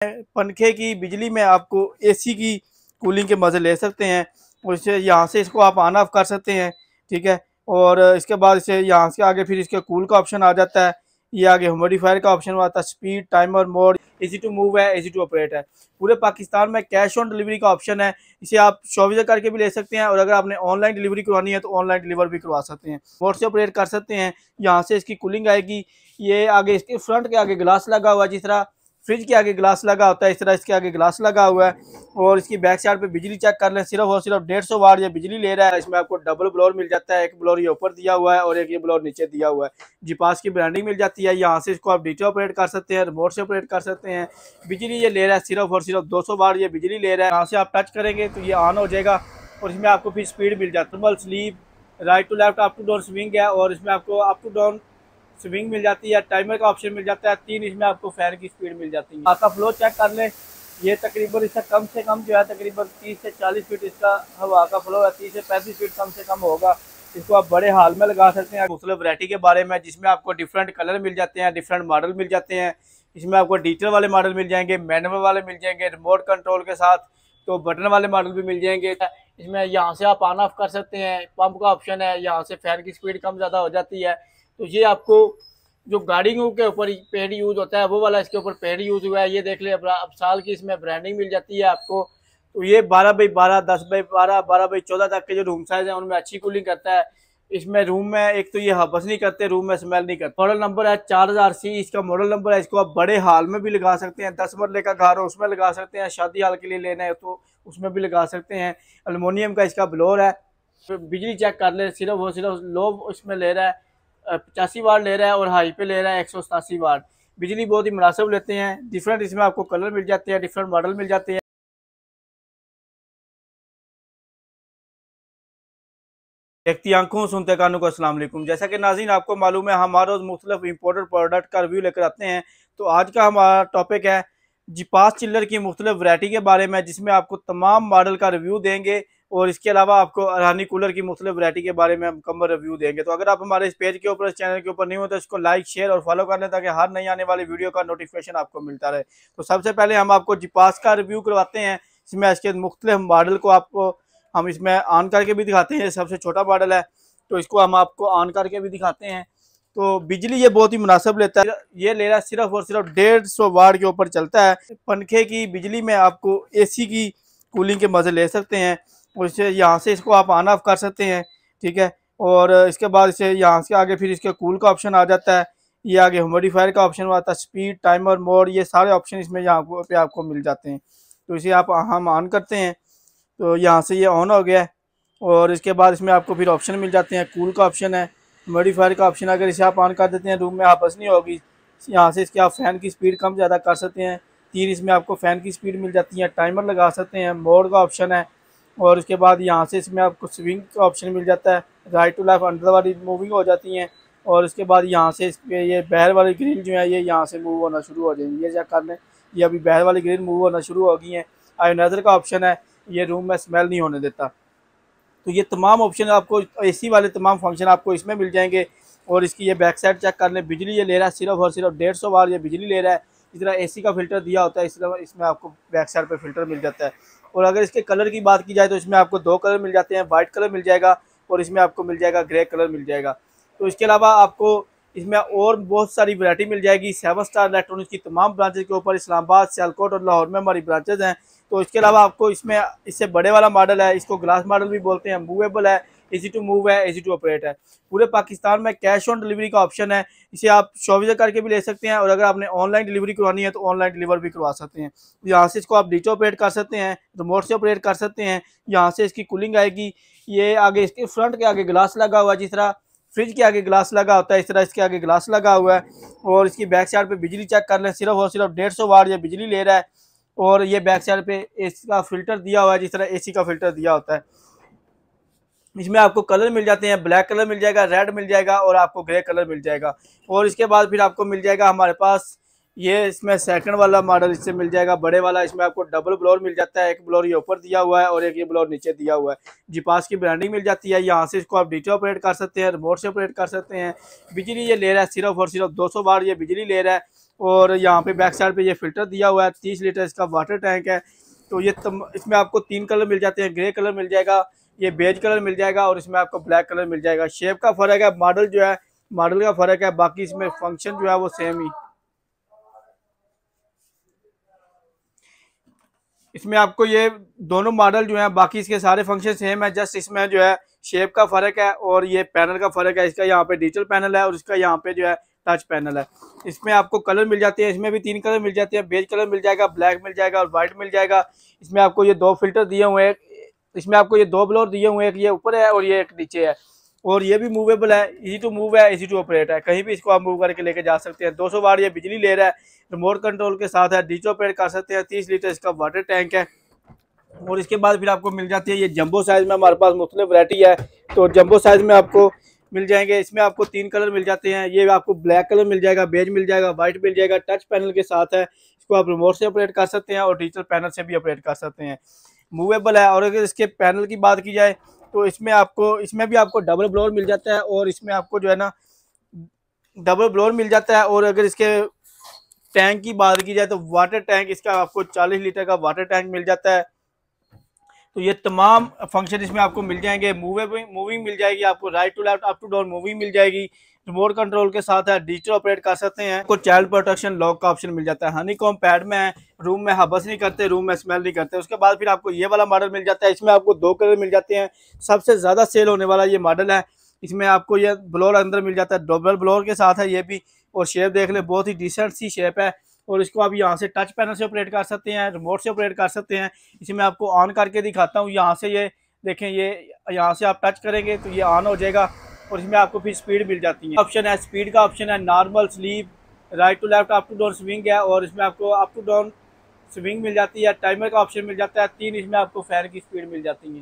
पंखे की बिजली में आपको एसी की कूलिंग के मज़े ले सकते हैं। उससे यहाँ से इसको आप ऑन ऑफ कर सकते हैं, ठीक है। और इसके बाद इसे यहाँ से आगे फिर इसके कूल का ऑप्शन आ जाता है। ये आगे ह्यूमिडिफायर का ऑप्शन आता है, speed, timer mode, easy to move है, इजी टू ऑपरेट है। पूरे पाकिस्तान में कैश ऑन डिलीवरी का ऑप्शन है। इसे आप 24 करके भी ले सकते हैं, और अगर आपने ऑनलाइन डिलीवरी करवानी है तो ऑनलाइन डिलीवर भी करवा सकते हैं। मोड से ऑपरेट कर सकते हैं। यहाँ से इसकी कूलिंग आएगी। ये आगे इसके फ्रंट के आगे ग्लास लगा हुआ है, जिस तरह फ्रिज के आगे ग्लास लगा होता है इस तरह इसके आगे ग्लास लगा हुआ है। और इसकी बैक साइड पे बिजली चेक कर लें, सिर्फ और सिर्फ 150 वाट ये बिजली ले रहा है। इसमें आपको डबल ब्लोअर मिल जाता है, एक ब्लोअर ये ऊपर दिया हुआ है और एक ये ब्लोअर नीचे दिया हुआ है। जीपास की ब्रांडिंग मिल जाती है। यहाँ से इसको आप डीटी ऑपरेट कर सकते हैं, रिमोट से ऑपरेट कर सकते हैं। बिजली ये ले रहा है सिर्फ और सिर्फ 200 वाट ये बिजली ले रहा है। यहाँ से आप टच करेंगे तो ये ऑन हो जाएगा, और इसमें आपको फिर स्पीड मिल जाती है। Sleep, right to left, up to down swing है, और इसमें आपको अप टू डाउन स्विंग मिल जाती है। टाइमर का ऑप्शन मिल जाता है 3। इसमें आपको फैन की स्पीड मिल जाती है। आपका फ्लो चेक कर लें, ये तकरीबन इसका कम से कम जो है तकरीबन 30 से 40 फीट इसका हवा का फ्लो है। 30 से 35 फीट कम से कम होगा। इसको आप बड़े हाल में लगा सकते हैं। मुख्तलिफ वैरायटी के बारे में, जिसमें आपको डिफरेंट कलर मिल जाते हैं, डिफरेंट मॉडल मिल जाते हैं। इसमें आपको डिजिटल वाले मॉडल मिल जाएंगे, मैनुअल वाले मिल जाएंगे, रिमोट कंट्रोल के साथ, तो बटन वाले मॉडल भी मिल जाएंगे। इसमें यहाँ से आप ऑन ऑफ कर सकते हैं, पंप का ऑप्शन है, यहाँ से फैन की स्पीड कम ज़्यादा हो जाती है। तो ये आपको जो गाड़ियों के ऊपर पेड यूज होता है वो वाला इसके ऊपर पेड यूज हुआ है। ये देख ले, अब साल की इसमें ब्रांडिंग मिल जाती है आपको। तो ये 12x12, 10x12, 12x14 तक के जो रूम साइज है उनमें अच्छी कूलिंग करता है। इसमें रूम में एक तो ये हबस नहीं करते, रूम में स्मेल नहीं करते। मॉडल नंबर है 4000C, इसका मॉडल नंबर है। इसको आप बड़े हाल में भी लगा सकते हैं, 10 मरले का घर हो उसमें लगा सकते हैं, शादी हाल के लिए लेना है तो उसमें भी लगा सकते हैं। एलुमिनियम का इसका ब्लोअर है। बिजली चेक कर ले, सिर्फ लो इसमें ले रहा है 85 वाट ले रहा है, और हाई पे ले रहा है 187 वाट। बिजली बहुत ही मुनासिब लेते हैं। डिफरेंट इसमें आपको कलर मिल जाते हैं, डिफरेंट मॉडल मिल जाते हैं। देखती आंखों सुनते कानों को अस्सलाम वालेकुम। जैसा कि नाज़रीन आपको मालूम है, हम हर रोज़ मुख्तलिफ इंपोर्टेड प्रोडक्ट का रिव्यू लेकर आते हैं। तो आज का हमारा टॉपिक है जीपास चिल्लर की मुख्तलिफ वैरायटी के बारे में, जिसमें आपको तमाम मॉडल का रिव्यू देंगे, और इसके अलावा आपको अरहानी कूलर की मुख्तलिफ वैरायटी के बारे में मुकम्मल रिव्यू देंगे। तो अगर आप हमारे इस पेज के ऊपर, इस चैनल के ऊपर नहीं हो तो इसको लाइक, शेयर और फॉलो कर लें, ताकि हर नई आने वाली वीडियो का नोटिफिकेशन आपको मिलता रहे। तो सबसे पहले हम आपको जीपास का रिव्यू करवाते हैं। इसमें इसके मुख्तलिफ मॉडल को आपको हम इसमें ऑन करके भी दिखाते हैं। सबसे छोटा मॉडल है तो इसको हम आपको ऑन करके भी दिखाते हैं। तो बिजली ये बहुत ही मुनासिब लेता है। ये ले रहा है सिर्फ और सिर्फ 150 वाट के ऊपर चलता है। पंखे की बिजली में आपको एसी की कूलिंग के मज़े ले सकते हैं। और इसे यहाँ से इसको आप ऑन ऑफ कर सकते हैं, ठीक है। और इसके बाद इसे यहाँ से आगे फिर इसके कूल का ऑप्शन आ जाता है। ये आगे ह्यूमिडिफायर का ऑप्शन आता है, स्पीड, टाइमर मोड, ये सारे ऑप्शन इसमें यहाँ पे आपको मिल जाते हैं। तो इसे आप हम ऑन करते हैं तो यहाँ से ये ऑन हो गया है। और इसके बाद इसमें आपको फिर ऑप्शन मिल जाते हैं। कूल का ऑप्शन है, मॉडिफायर का ऑप्शन। अगर इसे आप ऑन कर देते हैं, रूम में आपस नहीं होगी। यहाँ से इसके आप फ़ैन की स्पीड कम ज़्यादा कर सकते हैं। 3 इसमें आपको फ़ैन की स्पीड मिल जाती है। टाइमर लगा सकते हैं, मोड का ऑप्शन है। और उसके बाद यहाँ से इसमें आपको स्विंग का ऑप्शन मिल जाता है, राइट टू लेफ्ट, अंडर वाली मूविंग हो जाती हैं। और उसके बाद यहाँ से इसके ये बाहर वाली ग्रिल जो है ये यहाँ से मूव होना शुरू हो जाएंगी। ये चेक कर लें, ये अभी बाहर वाली ग्रिल मूव होना शुरू हो गई हैं। आयोनाइजर का ऑप्शन है, ये रूम में स्मेल नहीं होने देता। तो ये तमाम ऑप्शन आपको, एसी वाले तमाम फंक्शन आपको इसमें मिल जाएंगे। और इसकी ये बैक साइड चेक कर लें, बिजली ये ले रहा है सिर्फ और सिर्फ 150 वाट ये बिजली ले रहा है। इस तरह एसी का फिल्टर दिया होता है, इस तरह इसमें आपको बैक साइड पे फिल्टर मिल जाता है। और अगर इसके कलर की बात की जाए तो इसमें आपको 2 कलर मिल जाते हैं, वाइट कलर मिल जाएगा और इसमें आपको मिल जाएगा ग्रे कलर मिल जाएगा। तो इसके अलावा आपको इसमें और बहुत सारी वैरायटी मिल जाएगी। 7 स्टार इलेक्ट्रॉनिक्स की तमाम ब्रांचेज के ऊपर इस्लामाबाद, सियालकोट और लाहौर में हमारी ब्रांचेज हैं। तो इसके अलावा आपको इसमें इससे बड़े वाला मॉडल है, इसको ग्लास मॉडल भी बोलते हैं, मूवेबल है, इजी टू मूव है, इजी टू ऑपरेट है। पूरे पाकिस्तान में कैश ऑन डिलीवरी का ऑप्शन है। इसे आप 24 करके भी ले सकते हैं, और अगर आपने ऑनलाइन डिलीवरी करवानी है तो ऑनलाइन डिलीवर भी करवा सकते हैं। यहाँ से इसको आप डिजिटल ऑपरेट कर सकते हैं, रिमोट से ऑपरेट कर सकते हैं। यहाँ से इसकी कूलिंग आएगी। ये आगे इसके फ्रंट के आगे ग्लास लगा हुआ है, जिस तरह फ्रिज के आगे ग्लास लगा होता है इस तरह इसके आगे ग्लास लगा हुआ है। और इसकी बैक साइड पे बिजली चेक कर लें, सिर्फ और सिर्फ 150 वाट ये बिजली ले रहा है। और ये बैक साइड पे एसी का फिल्टर दिया हुआ है, जिस तरह एसी का फिल्टर दिया होता है। इसमें आपको कलर मिल जाते हैं, ब्लैक कलर मिल जाएगा, रेड मिल जाएगा और आपको ग्रे कलर मिल जाएगा। और इसके बाद फिर आपको मिल जाएगा हमारे पास ये इसमें सेकंड वाला मॉडल इससे मिल जाएगा, बड़े वाला। इसमें आपको डबल ब्लोअर मिल जाता है, एक ब्लोअर ये ऊपर दिया हुआ है और एक ये ब्लोअर नीचे दिया हुआ है। जीपास की ब्रांडिंग मिल जाती है। यहाँ से इसको आप डिजिटल ऑपरेट कर सकते हैं, रिमोट से ऑपरेट कर सकते हैं। बिजली ये ले रहा है सिर्फ और सिर्फ 200 वाट ये बिजली ले रहा है। और यहाँ पे बैक साइड पे ये फिल्टर दिया हुआ है। 30 लीटर इसका वाटर टैंक है। तो ये इसमें आपको 3 कलर मिल जाते हैं, ग्रे कलर मिल जाएगा, ये बेज कलर मिल जाएगा और इसमें आपको ब्लैक कलर मिल जाएगा। शेप का फ़र्क है, मॉडल जो है मॉडल का फ़र्क है, बाकी इसमें फंक्शन जो है वो सेम ही। इसमें आपको ये दोनों मॉडल जो है बाकी इसके सारे फंक्शन सेम है, जस्ट इसमें जो है शेप का फ़र्क है और ये पैनल का फ़र्क है। इसका यहाँ पे डिजिटल पैनल है और इसका यहाँ पे जो है टच पैनल है। इसमें आपको कलर मिल जाते हैं, इसमें भी 3 कलर मिल जाते हैं, बेज कलर मिल जाएगा, ब्लैक मिल जाएगा और वाइट मिल जाएगा। इसमें आपको ये 2 फिल्टर दिए हुए हैं, इसमें आपको ये 2 ब्लोअर दिए हुए हैं, एक ये ऊपर है और ये एक नीचे है। और ये भी मूवेबल है, इजी टू मूव है, इजी टू ऑपरेट है, कहीं भी इसको आप मूव करके लेके जा सकते हैं। 200 वाट ये बिजली ले रहा है, रिमोट कंट्रोल के साथ है, डिजिटल ऑपरेट कर सकते हैं। 30 लीटर इसका वाटर टैंक है। और इसके बाद फिर आपको मिल जाती है ये जंबो साइज़ में, हमारे पास मुख्तलिफ वैरायटी है। तो जंबो साइज़ में आपको मिल जाएंगे, इसमें आपको 3 कलर मिल जाते हैं। ये आपको ब्लैक कलर मिल जाएगा, बेज मिल जाएगा, वाइट मिल जाएगा, टच पैनल के साथ है। इसको आप रिमोट से ऑपरेट कर सकते हैं और डिजिटल पैनल से भी ऑपरेट कर सकते हैं, मूवेबल है। और अगर इसके पैनल की बात की जाए तो इसमें भी आपको डबल ब्लोअर मिल जाता है और इसमें आपको जो है ना डबल ब्लोअर मिल जाता है। और अगर इसके टैंक की बात की जाए तो वाटर टैंक इसका आपको 40 लीटर का वाटर टैंक मिल जाता है। तो ये तमाम फंक्शन इसमें आपको मिल जाएंगे। मूविंग मिल जाएगी आपको, right to left, up to down moving मिल जाएगी, रिमोट कंट्रोल के साथ है, डिजिटल ऑपरेट कर सकते हैं। आपको चाइल्ड प्रोटेक्शन लॉक का ऑप्शन मिल जाता है, हनीकॉम पैड में है, रूम में हबस नहीं करते, रूम में स्मेल नहीं करते। उसके बाद फिर आपको ये वाला मॉडल मिल जाता है, इसमें आपको 2 कलर मिल जाते हैं। सबसे ज़्यादा सेल होने वाला ये मॉडल है। इसमें आपको ये ब्लोअर अंदर मिल जाता है, डबल ब्लोअर के साथ है ये भी। और शेप देख ले, बहुत ही डिसेंट सी शेप है। और इसको आप यहाँ से टच पैनल से ऑपरेट कर सकते हैं, रिमोट से ऑपरेट कर सकते हैं। इसे मैं आपको ऑन करके दिखाता हूँ। यहाँ से ये देखें, ये यहाँ से आप टच करेंगे तो ये ऑन हो जाएगा और इसमें आपको फिर स्पीड मिल जाती है। ऑप्शन है, स्पीड का ऑप्शन है, normal, sleep, right to left, up to down swing है और इसमें आपको अप टू डाउन स्विंग मिल जाती है। टाइमर का ऑप्शन मिल जाता है, 3 इसमें आपको फैन की स्पीड मिल जाती है।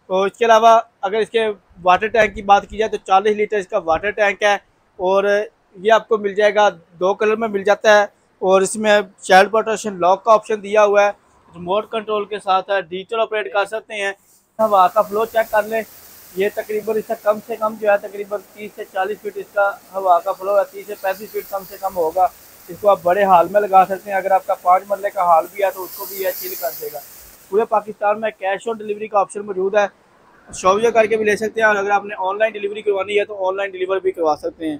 तो इसके अलावा अगर इसके वाटर टैंक की बात की जाए तो 40 लीटर इसका वाटर टैंक है और ये आपको मिल जाएगा, 2 कलर में मिल जाता है। और इसमें चाइल्ड प्रोटेक्शन लॉक का ऑप्शन दिया हुआ है, रिमोट कंट्रोल के साथ है, डिजिटल ऑपरेट कर सकते हैं। हवा का फ्लो चेक कर लें, ये तकरीबन इसका कम से कम जो है तकरीबन 30 से 40 फीट इसका हवा का फ्लो है, 30 से 35 फीट कम से कम होगा। इसको आप बड़े हाल में लगा सकते हैं, अगर आपका 5 मरले का हाल भी है तो उसको भी यह चिल कर देगा। पूरे पाकिस्तान में कैश ऑन डिलीवरी का ऑप्शन मौजूद है, शौविया करके भी ले सकते हैं और अगर आपने ऑनलाइन डिलीवरी करवानी है तो ऑनलाइन डिलीवर भी करवा सकते हैं।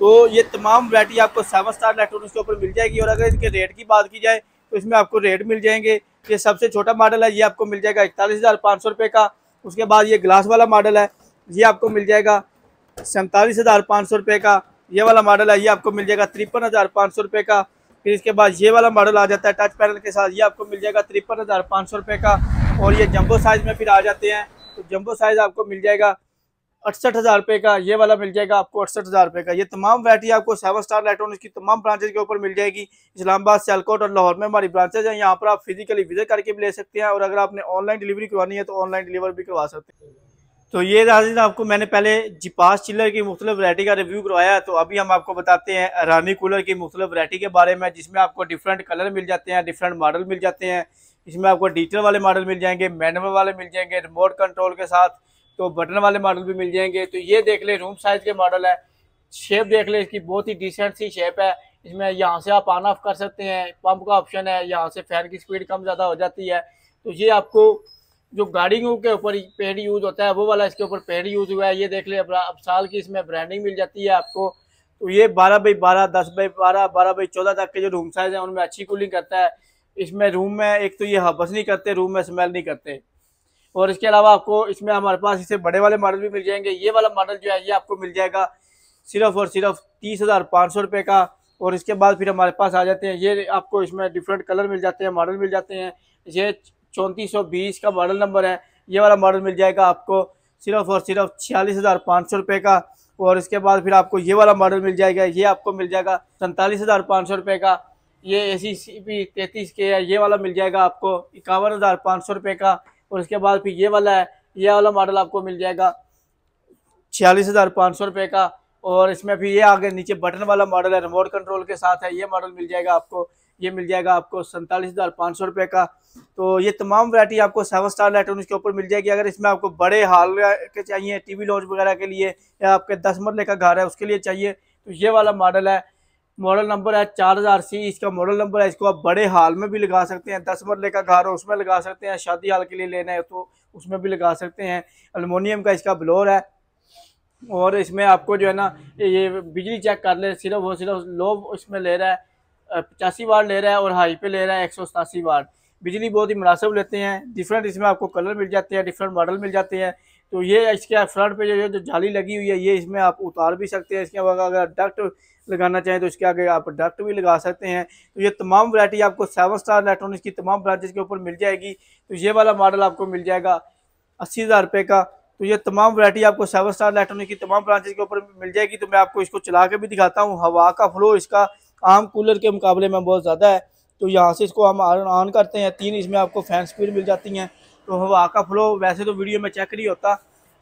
तो ये तमाम वैरायटी आपको 7 स्टार इलेक्ट्रॉनिक्स के ऊपर मिल जाएगी। और अगर इनके रेट की बात की जाए तो इसमें आपको रेट मिल जाएंगे। ये सबसे छोटा मॉडल है, ये आपको मिल जाएगा 41,500 रुपये का। उसके बाद ये ग्लास वाला मॉडल है, ये आपको मिल जाएगा 47,500 रुपये का। ये वाला मॉडल है, ये आपको मिल जाएगा 53,500 रुपये का। फिर इसके बाद ये वाला मॉडल आ जाता है टच पैनल के साथ, ये आपको मिल जाएगा 53,500 रुपये का। और ये जंबो साइज़ में फिर आ जाते हैं, तो जंबो साइज़ आपको मिल जाएगा 68,000 रुपये का। ये वाला मिल जाएगा आपको 68,000 रुपये का। ये तमाम वैरायटी आपको 7 स्टार इलेक्ट्रॉनिक्स की तमाम ब्रांचेज के ऊपर मिल जाएगी। इस्लामाबाद, सियालकोट और लाहौर में हमारी ब्रांचेज हैं, यहाँ पर आप फिजिकली विजिट करके भी ले सकते हैं और अगर आपने ऑनलाइन डिलीवरी करवानी है तो ऑनलाइन डिलीवर भी करवा सकते हैं। तो ये नाज़रीन आपको मैंने पहले जिपास चिल्लर की मुख्तलिफ वैरायटी का रिव्यू करवाया, तो अभी हम आपको बताते हैं अरानी कूलर की मुख्तलिफ वैरायटी के बारे में, जिसमें आपको डिफरेंट कलर मिल जाते हैं, डिफरेंट मॉडल मिल जाते हैं। इसमें आपको डिजिटल वाले मॉडल मिल जाएंगे, मैनुअल वाले मिल जाएंगे, रिमोट कंट्रोल के साथ, तो बटन वाले मॉडल भी मिल जाएंगे। तो ये देख ले, रूम साइज़ के मॉडल है, शेप देख ले, इसकी बहुत ही डिसेंट सी शेप है। इसमें यहाँ से आप ऑन ऑफ कर सकते हैं, पंप का ऑप्शन है, यहाँ से फैन की स्पीड कम ज़्यादा हो जाती है। तो ये आपको जो गाड़ियों के ऊपर पेड यूज़ होता है वो वाला इसके ऊपर पेड यूज़ हुआ है। ये देख ले, अब साल की इसमें ब्रांडिंग मिल जाती है आपको। तो ये 12x12, 10x12, 12x14 तक के जो रूम साइज़ हैं उनमें अच्छी कूलिंग करता है। इसमें रूम में एक तो ये हबस नहीं करते, रूम में स्मेल नहीं करते। और इसके अलावा आपको इसमें हमारे पास इससे बड़े वाले मॉडल भी मिल जाएंगे। ये वाला मॉडल जो है ये आपको मिल जाएगा सिर्फ और सिर्फ 30,500 रुपये का। और इसके बाद फिर हमारे पास आ जाते हैं, ये आपको इसमें डिफरेंट कलर मिल जाते हैं, मॉडल मिल जाते हैं। ये 3420 का मॉडल नंबर है, ये वाला मॉडल मिल जाएगा आपको सिर्फ और सिर्फ 46,500 रुपये का। और इसके बाद फिर आपको ये वाला मॉडल मिल जाएगा, ये आपको मिल जाएगा 47,500 रुपये का। ये ACCP 33 के है, ये वाला मिल जाएगा आपको 51,500 रुपये का। और इसके बाद फिर ये वाला है, ये वाला मॉडल आपको मिल जाएगा 46,500 रुपये का। और इसमें फिर ये आगे नीचे बटन वाला मॉडल है, रिमोट कंट्रोल के साथ है, ये मॉडल मिल जाएगा आपको, ये मिल जाएगा आपको 47,500 रुपये का। तो ये तमाम वैरायटी आपको 7 स्टार इलेक्ट्रॉनिक्स के ऊपर मिल जाएगी। अगर इसमें आपको बड़े हाल के चाहिए, टीवी लॉन्च वगैरह के लिए, या आपके 10 मरले का घर है उसके लिए चाहिए, तो ये वाला मॉडल है, मॉडल नंबर है 4000C, इसका मॉडल नंबर है। इसको आप बड़े हाल में भी लगा सकते हैं, 10 मरले का घर हो उसमें लगा सकते हैं, शादी हाल के लिए लेना है तो उसमें भी लगा सकते हैं। एलुमिनियम का इसका ब्लोर है और इसमें आपको जो है ना ये बिजली चेक कर ले, सिर्फ लो इसमें ले रहा है 85 वाट ले रहा है और हाई पे ले रहा है 187 वाट। बिजली बहुत ही मुनासिब लेते हैं। डिफरेंट इसमें आपको कलर मिल जाते हैं, डिफरेंट मॉडल मिल जाते हैं। तो ये इसके फ्रंट पे जो जाली लगी हुई है ये इसमें आप उतार भी सकते हैं। इसके अगर डक्ट लगाना चाहें तो इसके आगे आप डक्ट भी लगा सकते हैं। तो ये तमाम वैरायटी आपको 7 स्टार इलेक्ट्रॉनिक्स की तमाम ब्रांचेस के ऊपर मिल जाएगी। तो ये वाला मॉडल आपको मिल जाएगा 80,000 रुपये का। तो ये तमाम वैरायटी आपको 7 स्टार इलेक्ट्रॉनिक की तमाम ब्रांचेस के ऊपर मिल जाएगी। तो मैं आपको इसको चला के भी दिखाता हूँ। हवा का फ्लो इसका आम कूलर के मुकाबले में बहुत ज़्यादा है। तो यहाँ से इसको हम ऑन करते हैं, 3 इसमें आपको फैन स्पीड मिल जाती हैं। तो हवा का फ्लो वैसे तो वीडियो में चेक नहीं होता,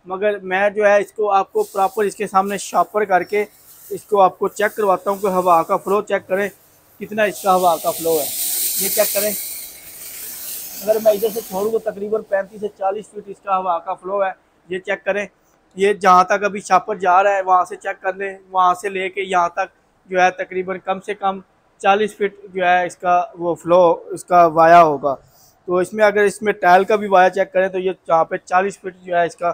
मगर मैं जो है इसको आपको प्रॉपर इसके सामने शॉपर करके इसको आपको चेक करवाता हूँ कि हवा का फ्लो चेक करें कितना इसका हवा का फ्लो है। ये चेक करें, अगर मैं इधर से छोड़ूँ तो तकरीबन 35 से 40 फीट इसका हवा का फ्लो है। ये चेक करें, ये जहाँ तक अभी शॉपर जा रहा है वहाँ से चेक कर लें, वहाँ से लेके यहाँ तक जो है तकरीबन कम से कम 40 फीट जो है इसका वो फ्लो इसका वाया होगा। तो इसमें अगर इसमें टाइल का भी वाया चेक करें तो ये जहाँ पे 40 फीट जो है इसका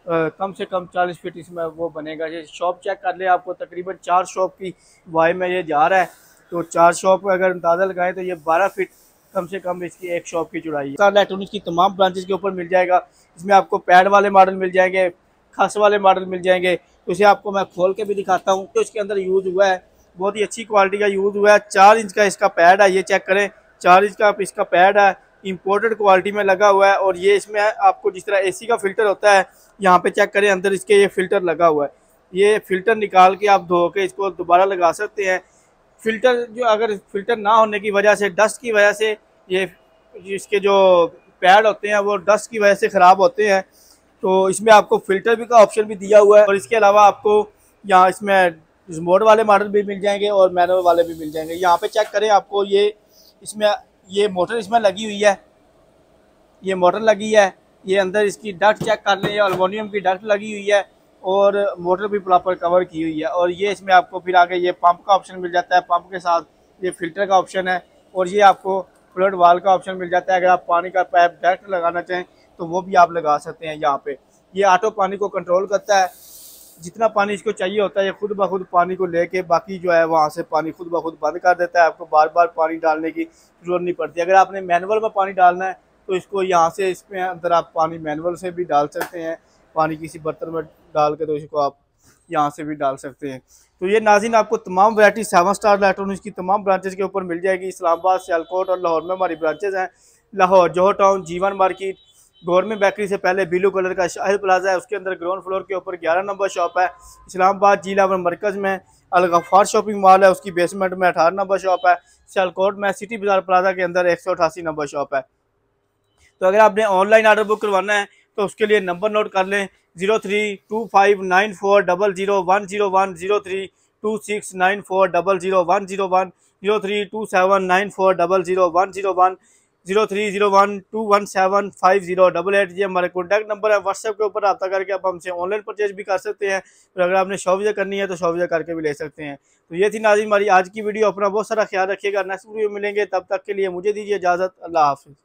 कम से कम 40 फीट इसमें वो बनेगा। ये शॉप चेक कर ले, आपको तकरीबन 4 शॉप की वाई में ये जा रहा है। तो 4 शॉप अगर अंदाज़ा लगाएं तो ये 12 फीट कम से कम इसकी एक शॉप की चौड़ाई है। इलेक्ट्रॉनिक्स की तमाम ब्रांचेस के ऊपर मिल जाएगा। इसमें आपको पैड वाले मॉडल मिल जाएंगे, खस वाले मॉडल मिल जाएंगे। तो इसे आपको मैं खोल के भी दिखाता हूँ। तो इसके अंदर यूज़ हुआ है, बहुत ही अच्छी क्वालिटी का यूज़ हुआ है। 4 इंच का इसका पैड है, ये चेक करें 4 इंच का इसका पैड है, इंपोर्टेड क्वालिटी में लगा हुआ है। और ये इसमें आपको जिस तरह AC का फिल्टर होता है, यहाँ पे चेक करें अंदर इसके ये फिल्टर लगा हुआ है। ये फिल्टर निकाल के आप धो के इसको दोबारा लगा सकते हैं। फिल्टर जो अगर फिल्टर ना होने की वजह से, डस्ट की वजह से, ये इसके जो पैड होते हैं वो डस्ट की वजह से ख़राब होते हैं। तो इसमें आपको फ़िल्टर भी का ऑप्शन भी दिया हुआ है। और इसके अलावा आपको यहाँ इसमें रिमोट वाले मॉडल भी मिल जाएंगे और मैनुअल वाले भी मिल जाएंगे। यहाँ पे चेक करें, आपको ये इसमें ये मोटर इसमें लगी हुई है, ये मोटर लगी है। ये अंदर इसकी डक्ट चेक कर लें, एल्युमिनियम की डक्ट लगी हुई है और मोटर भी प्रॉपर कवर की हुई है। और ये इसमें आपको फिर आगे ये पंप का ऑप्शन मिल जाता है, पंप के साथ ये फ़िल्टर का ऑप्शन है और ये आपको फ्लड वाल का ऑप्शन मिल जाता है। अगर आप पानी का पाइप डायरेक्ट लगाना चाहें तो वो भी आप लगा सकते हैं। यहाँ पे ये ऑटो पानी को कंट्रोल करता है, जितना पानी इसको चाहिए होता है ये खुद ब खुद पानी को लेके बाकी जो है वहाँ से पानी खुद ब खुद बंद कर देता है। आपको बार बार पानी डालने की जरूरत नहीं पड़ती। अगर आपने मैनुअल में पानी डालना है तो इसको यहाँ से इसमें अंदर आप पानी मैनुअल से भी डाल सकते हैं, पानी किसी बर्तन में डाल के तो इसको आप यहाँ से भी डाल सकते हैं। तो ये नाज़रीन आपको तमाम वैरायटी 7 स्टार इलेक्ट्रॉनिक्स की तमाम ब्रांचेस के ऊपर मिल जाएगी। इस्लामाबाद, सियालकोट और लाहौर में हमारी ब्रांचेज हैं। लाहौर जौहर टाउन, जीवन मार्केट, गवर्नमेंट बेकरी से पहले ब्लू कलर का शाहिद प्लाजा है, उसके अंदर ग्राउंड फ्लोर के ऊपर 11 नंबर शॉप है। इस्लामाबाद जिला मरकज़ में अल गफ्फार शॉपिंग मॉल है, उसकी बेसमेंट में 18 नंबर शॉप है। सियालकोट में सिटी बाजार प्लाजा के अंदर 188 नंबर शॉप है। तो अगर आपने ऑनलाइन ऑर्डर बुक करवाना है तो उसके लिए नंबर नोट कर लें 032594000101, 032694000101, 032794000101, 0301217508। ये हमारे कॉन्टैक्ट नंबर है। व्हाट्सएप के ऊपर रब्ता करके आप हमसे ऑनलाइन परचेज भी कर सकते हैं और अगर आपने शॉप विजिट करनी है तो शॉप विजिट करके भी ले सकते हैं। तो ये थी नाज़रीन हमारी आज की वीडियो। अपना बहुत सारा ख्याल रखिएगा। नेक्स्ट वीडियो मिलेंगे, तब तक के लिए मुझे दीजिए इजाज़त। अल्लाह हाफ़िज़।